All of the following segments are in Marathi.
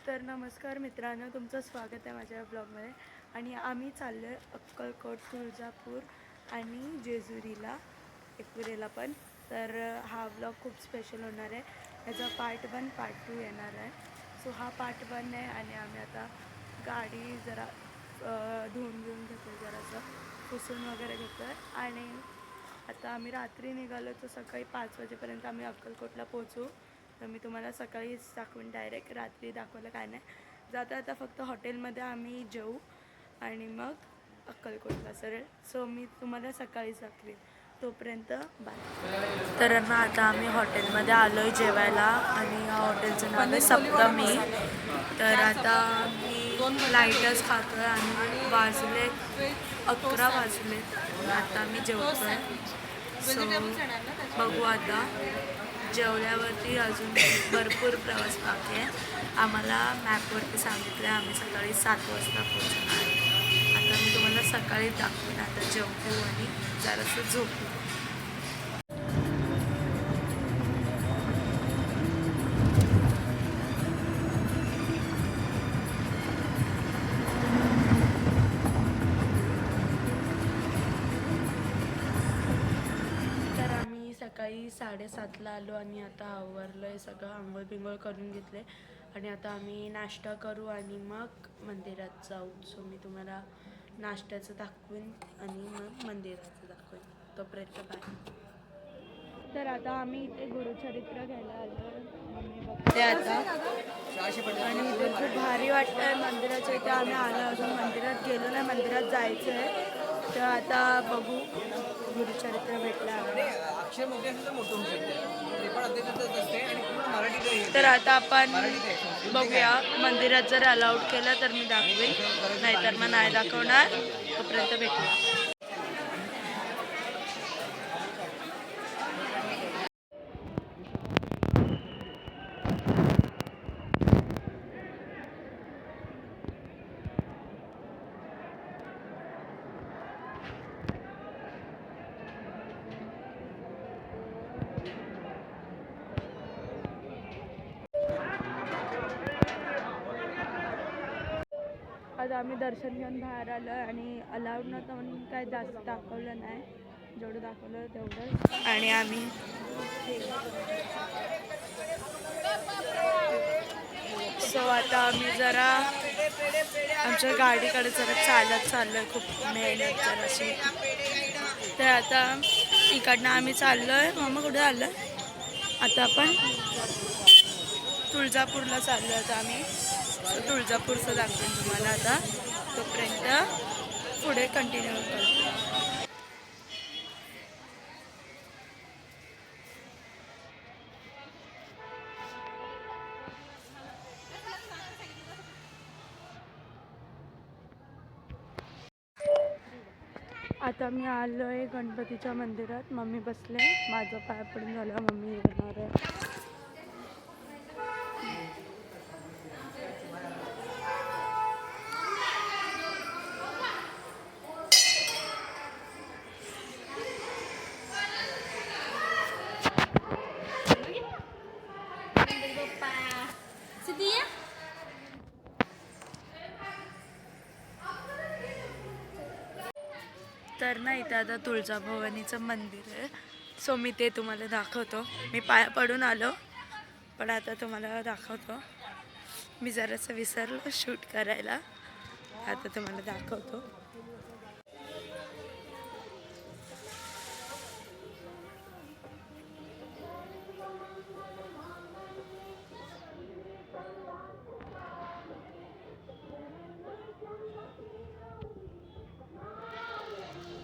तर नमस्कार मित्रांनो, तुमचं स्वागत आहे माझ्या ब्लॉगमध्ये. आणि आम्ही चाललो आहे अक्कलकोट, तुळजापूर आणि जेजुरीला, एकविरेला पण. तर हा ब्लॉग खूप स्पेशल होणार आहे. ह्याचा पार्ट 1 पार्ट 2 येणार आहे. सो हा पार्ट 1 आहे आणि आम्ही आता गाडी जरा धुवून घेतो, जरासं पुसून वगैरे घेतो आहे. आणि आता आम्ही रात्री निघालो, तर सकाळी 5 वाजेपर्यंत आम्ही अक्कलकोटला पोहोचू. तर मी तुम्हाला सकाळीच दाखवून डायरेक्ट रात्री दाखवलं काय नाही. जाता आता फक्त हॉटेलमध्ये आम्ही जेवू आणि मग अक्कलकोटला सरळ. सो मी तुम्हाला सकाळीच दाखवेन. तोपर्यंत बाय. तर ना आता आम्ही हॉटेलमध्ये आलो आहे जेवायला आणि ह्या हॉटेलचं नाव आहे सप्तमी. तर आता मी लाईटच खातो आहे आणि वाजले 11 वाजले. आता मी जेवतो आहे. सो बघू आता. जेवल्यावरती अजून भरपूर प्रवास बाकी आहे. आम्हाला मॅपवरती सांगितलं आहे आम्ही सकाळी 7 वाजता पोहोचणार. आता मी तुम्हाला सकाळी दाखवेन. आता जेवू आणि जरासं झोपू. तर आम्ही सकाळी 7:30ला आलो आणि आता आवरलं आहे सगळं. आंघोळ बिंघोळ करून घेतले आणि आता आम्ही नाश्ता करू आणि मग मंदिरात जाऊ. सो मी तुम्हाला नाश्त्याचं दाखवेन आणि मग मंदिराचं दाखवेन. तोपर्यंत बाय. तर आता आम्ही इथे गुरुचरित्र घ्यायला आलो. मम्मी बघते आता आणि इथे खूप भारी वाटतं आहे मंदिराच्या इथे. आम्ही आलो, अजून मंदिरात गेलो नाही. मंदिरात जायचं आहे. तर आता बघू. गुरुचरित्र भेटला. तर आता आपण बघूया. मंदिरात जर अलाउड केलं तर मी दाखवेन, नाहीतर मग नाही दाखवणार. तोपर्यंत भेटूया. आता आम्ही दर्शन घेऊन बाहेर आलो आणि अलाउड नव्हतं म्हणून काय जास्त दाखवलं नाही. जेवढं दाखवलं तेवढंच. आणि आम्ही सो आता आम्ही जरा आमच्या गाडीकडे जरा चालत चाललो आहे. खूप मेहनत जराशी. तर आता इकडनं आम्ही चाललो आहे. मम्मा कुठे आलं? आता आपण तुळजापूरला चाललो आहे. आता आम्ही तुळजापूरचं दाखवेन तुम्हाला आता. तोपर्यंत पुढे कंटिन्यू करतो. आता मी आलो आहे गणपतीच्या मंदिरात. मम्मी बसले. माझं पाय पडून झालं. मम्मी येणार आहे. तर ना इथं आता तुळजाभवानीचं मंदिर आहे. सो मी ते तुम्हाला दाखवतो. मी पाया पडून आलो, पण आता तुम्हाला दाखवतो. मी जरासं विसरलो शूट करायला. आता तुम्हाला दाखवतो.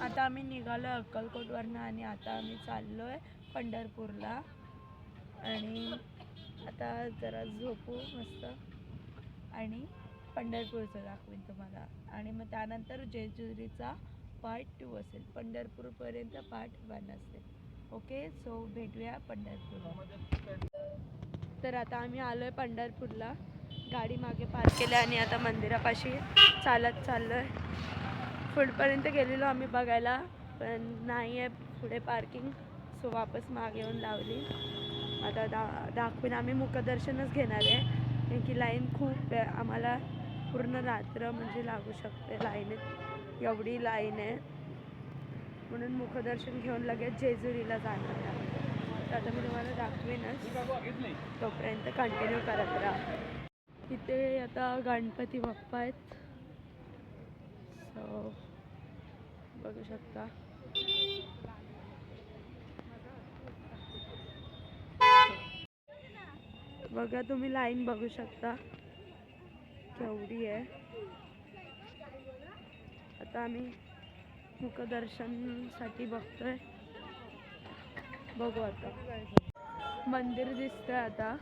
आता आम्ही निघालो आहे अक्कलकोटवरनं आणि आता आम्ही चाललो आहे पंढरपूरला. आणि आता जरा झोपू मस्त आणि पंढरपूरचं दाखवेन तुम्हाला. आणि मग त्यानंतर जेजुरीचा पार्ट 2 असेल. पंढरपूरपर्यंत पार्ट 1 असेल. ओके, सो भेटूया पंढरपूरला. तर आता आम्ही आलो आहे पंढरपूरला. गाडी मागे पार्क केली आणि आता मंदिरापाशी चालत चाललो आहे. पुढपर्यंत गेलेलो आम्ही बघायला, पण नाही आहे पुढे पार्किंग. सो वापस मागे येऊन लावली. आता दाखवीन. आम्ही मुखदर्शनच घेणार आहे. कारण की लाईन खूप आहे. आम्हाला पूर्ण रात्र म्हणजे लागू शकते लाईनीत, एवढी लाईन आहे. म्हणून मुखदर्शन घेऊन लगेच जेजुरीला जाणार आहे. तर आता मी तुम्हाला दाखवेनच, तोपर्यंत कंटिन्यू करत राहा. इथे आता गणपती बाप्पा आहेत, सो बघू शकता. बघा तुम्ही लाईन बघू शकता केवढी आहे. आता आम्ही मुखदर्शनसाठी बघतोय. बघू आता मंदिर दिसतंय आता.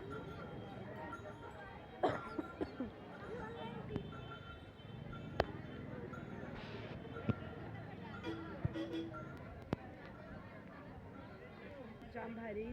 जाम भारी.